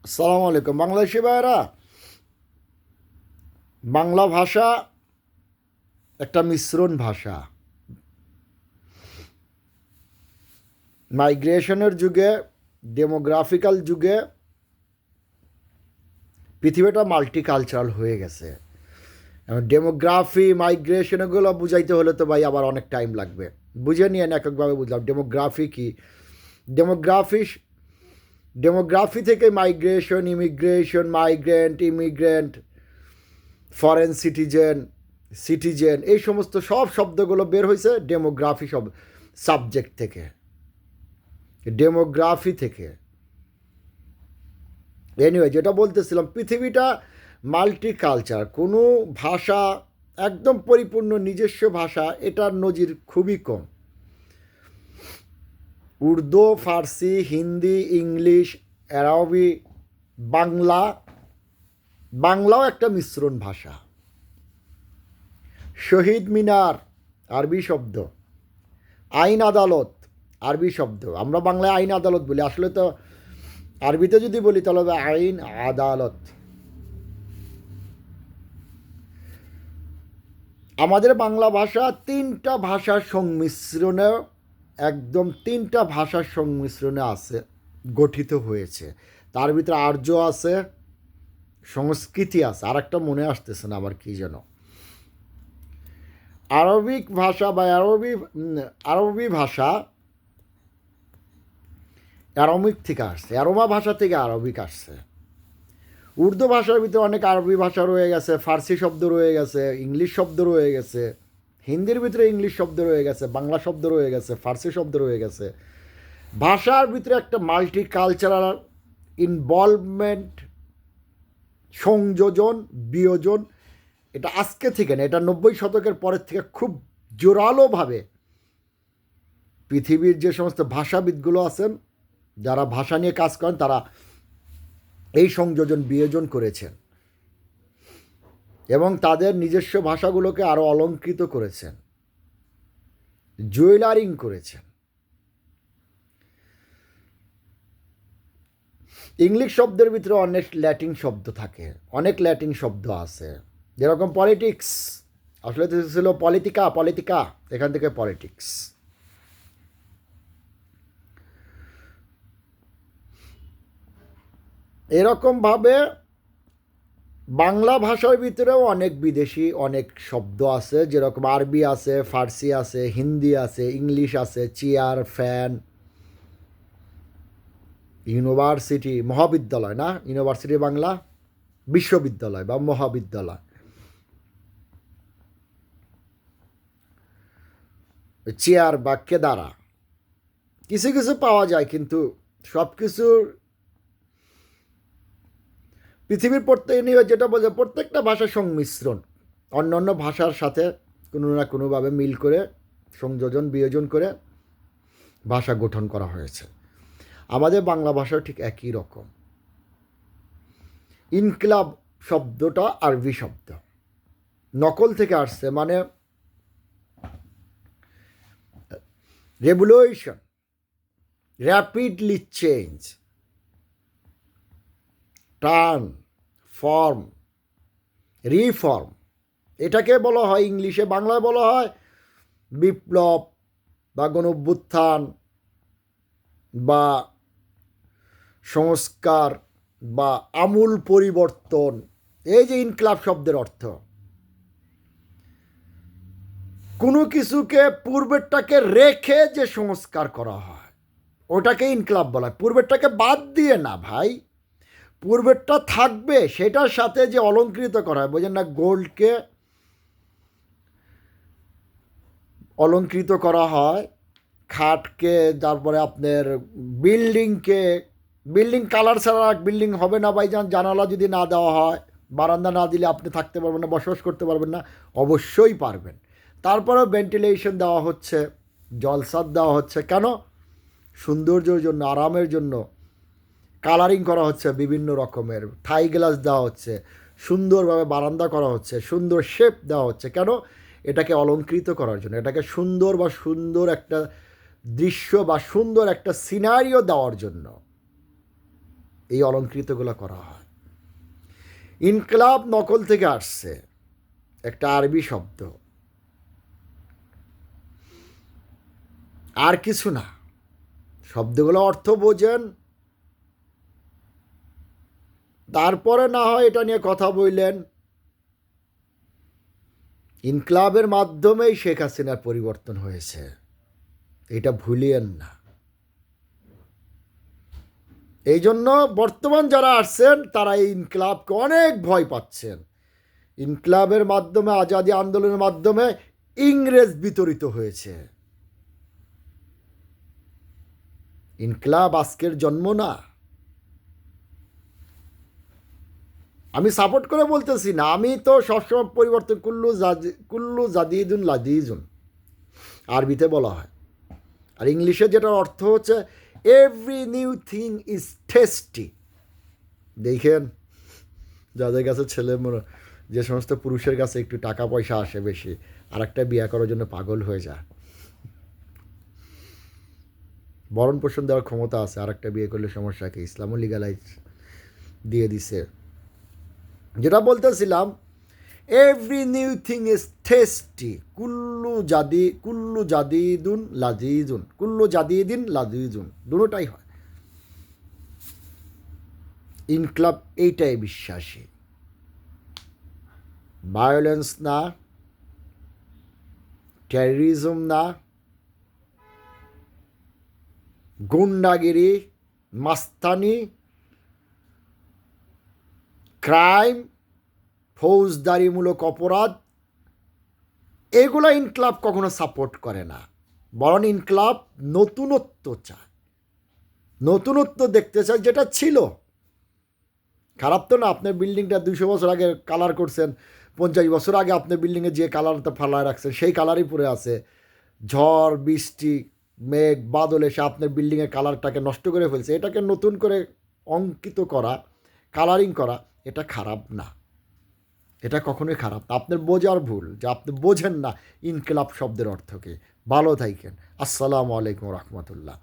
আসসালামু আলাইকুম বাংলাদেশি ভাইয়েরা। বাংলা ভাষা একটা মিশ্রণ ভাষা। মাইগ্রেশনের যুগে, ডেমোগ্রাফিক্যাল যুগে পৃথিবীটা মাল্টিকালচারাল হয়ে গেছে। ডেমোগ্রাফি, মাইগ্রেশন এগুলো বুঝাইতে হলে তো ভাই আবার অনেক টাইম লাগবে। বুঝে নিয়ে এককভাবে বুঝলাম ডেমোগ্রাফি কি। ডেমোগ্রাফি ডেমোগ্রাফি থেকে migration, immigration, migrant, immigrant, foreign citizen, citizen, এই সমস্ত সব শব্দগুলো বের হয়েছে ডেমোগ্রাফি সব সাবজেক্ট থেকে, ডেমোগ্রাফি থেকে। এনিওয়ে, যেটা বলতেছিলাম, পৃথিবীটা মাল্টিকালচার। কোনো ভাষা একদম পরিপূর্ণ নিজস্ব ভাষা, এটার নজির খুবই কম। উর্দু, ফার্সি, হিন্দি, ইংলিশ, আরবি, বাংলা, বাংলাও একটা মিশ্রণ ভাষা। শহীদ মিনার আরবি শব্দ, আইন আদালত আরবি শব্দ। আমরা বাংলায় আইন আদালত বলি, আসলে তো আরবিতে যদি বলি তাহলে হবে আইন আদালত। আমাদের বাংলা ভাষা তিনটা ভাষার সংমিশ্রণে, একদম তিনটা ভাষার সংমিশ্রণে আছে, গঠিত হয়েছে। তার ভিতরে আর্য আছে, সংস্কৃতি আছে, আর একটা মনে আসতেছে না আমার কি যেন। আরবিক ভাষা বা আরবি ভাষা অ্যারোমিক থেকে আসছে, অ্যারোমা ভাষা থেকে আরবিক আসছে। উর্দু ভাষার ভিতরে অনেক আরবি ভাষা রয়ে গেছে, ফার্সি শব্দ রয়ে গেছে, ইংলিশ শব্দ রয়ে গেছে, হিন্দির ভিতরে ইংলিশ শব্দ রয়ে গেছে, বাংলা শব্দ রয়ে গেছে, ফার্সি শব্দ রয়ে গেছে। ভাষার ভিতরে একটা মাল্টি কালচারাল ইনভলভমেন্ট, সংযোজন, বিয়োজন, এটা আজকে থেকে না, এটা 90 শতকের পরের থেকে খুব জোরালোভাবে পৃথিবীর যে সমস্ত ভাষাবিদগুলো আছেন, যারা ভাষা নিয়ে কাজ করেন, তারা এই সংযোজন বিয়োজন করেছেন এবং তাদের নিজস্ব ভাষাগুলোকে আরও অলঙ্কৃত করেছেন, জুয়েলারিং করেছেন। ইংলিশ শব্দের ভিতরে অনেক ল্যাটিন শব্দ থাকে, অনেক ল্যাটিন শব্দ আছে। যেরকম পলিটিক্স, আসলে তো ছিল পলিটিকা, পলিটিকা, এখান থেকে পলিটিক্স। এরকমভাবে বাংলা ভাষার ভিতরেও অনেক বিদেশি অনেক শব্দ আছে, যেরকম আরবি আছে, ফার্সি আছে, হিন্দি আছে, ইংলিশ আছে, চেয়ার, ফ্যান, ইউনিভার্সিটি, মহাবিদ্যালয় না, ইউনিভার্সিটি বাংলা, বিশ্ববিদ্যালয় বা মহাবিদ্যালয়, চেয়ার বা কেদারা, কিছু কিছু পাওয়া যায়, কিন্তু সব কিছুর পৃথিবীর প্রত্যেক নিয়ে যেটা বোঝে প্রত্যেকটা ভাষার সংমিশ্রণ, অন্য অন্য ভাষার সাথে কোনো না কোনোভাবে মিল করে, সংযোজন বিয়োজন করে ভাষা গঠন করা হয়েছে। আমাদের বাংলা ভাষাও ঠিক একই রকম। ইনকিলাব শব্দটা আরবি শব্দ, নকল থেকে আসছে, মানে revolution, rapidly change, turn, form, reform, এটাকে বলা হয় ইংলিশে, বাংলায় বলা হয় বিপ্লব বা গণঅভ্যুত্থান বা সংস্কার বা আমূল পরিবর্তন। এই যে ইনকিলাব শব্দের অর্থ, কোনো কিছুকে পূর্বেরটাকে রেখে যে সংস্কার করা হয় ওটাকে ইনকিলাব বলা হয়। পূর্বেরটাকে বাদ দিয়ে না ভাই, পূর্বেরটা থাকবে, সেটার সাথে যে অলঙ্কৃত করা হয়, বোঝেন না, গোল্ডকে অলঙ্কৃত করা হয়, খাটকে, তারপরে আপনার বিল্ডিংকে, বিল্ডিং কালার ছাড়া বিল্ডিং হবে না ভাই। জানালা যদি না দেওয়া হয়, বারান্দা না দিলে আপনি থাকতে পারবেন না, বসবাস করতে পারবেন না। অবশ্যই পারবেন। তারপরেও ভেন্টিলেশন দেওয়া হচ্ছে, জলসাদ দেওয়া হচ্ছে, কেন? সৌন্দর্যের জন্য, আরামের জন্য কালারিং করা হচ্ছে, বিভিন্ন রকমের থাই গ্লাস দেওয়া হচ্ছে, সুন্দরভাবে বারান্দা করা হচ্ছে, সুন্দর শেপ দেওয়া হচ্ছে, কেন? এটাকে অলঙ্কৃত করার জন্য, এটাকে সুন্দর বা সুন্দর একটা দৃশ্য বা সুন্দর একটা সিনারিও দেওয়ার জন্য। এই অলঙ্কৃতগুলো করা হয়। ইনকলাব নকল থেকে আসছে, একটা আরবি শব্দ, আর কিছু না। শব্দগুলো অর্থ বোঝেন, তারপরে না হয় এটা নিয়ে কথা বললেন। ইনকলাবের মাধ্যমেই শেখ হাসিনার পরিবর্তন হয়েছে, এটা ভুলিয়েন না। এই জন্য বর্তমান যারা আসছেন তারা এই ইনকলাবকে অনেক ভয় পাচ্ছেন। ইনকলাবের মাধ্যমে, আজাদি আন্দোলনের মাধ্যমে ইংরেজ বিতরিত হয়েছে। ইনকলাব আজকের জন্ম না। আমি সাপোর্ট করে বলতেছি না, আমি তো সবসময় পরিবর্তন, কুল্লু জাদিদুন লাদিজুন আরবিতে বলা হয়, আর ইংলিশে যেটার অর্থ হচ্ছে every new thing is tasty. দেখেন যাদের কাছে ছেলে, যে সমস্ত পুরুষের কাছে একটু টাকা পয়সা আসে বেশি, আর একটা বিয়ে করার জন্য পাগল হয়ে যায়। ভরণ পোষণ দেওয়ার ক্ষমতা আছে, আর একটা বিয়ে করলে সমস্যা কি? ইসলামও লিগালাইজ দিয়ে দিছে। যেটা বলতেছিলাম, every new thing is tasty, কুল্লু জাদিদুন লাজিজুন, কুল্লু জাদিদিন লাজিজুন, দুটোটাই হয়। ইনকলাব এইটাই বিশ্বাসী, ভায়োলেন্স না, টেররিজম না, গুন্ডাগিরি, মাস্তানি, ক্রাইম, ফৌজদারিমূলক অপরাধ, এগুলো ইনকলাব কখনো সাপোর্ট করে না। বরং ইনকলাব নতুনত্ব চায়, নতুনত্ব দেখতে চায়, যেটা ছিল। খারাপ তো না, আপনার বিল্ডিংটা 200 বছর আগে কালার করছেন, 50 বছর আগে আপনার বিল্ডিংয়ে যে কালারটা ফালায় রাখছেন সেই কালারই পরে আছে। ঝড় বৃষ্টি মেঘ বাদল এসে আপনার বিল্ডিংয়ের কালারটাকে নষ্ট করে ফেলছে, এটাকে নতুন করে অঙ্কিত করা, কালারিং করা, এটা খারাপ না, এটা কখনোই খারাপ না। আপনার বোঝার ভুল, যে আপনি বোঝেন না ইনকলাব শব্দের অর্থ কী। ভালো থাকেন। আসসালামু আলাইকুম রহমতুল্লাহ।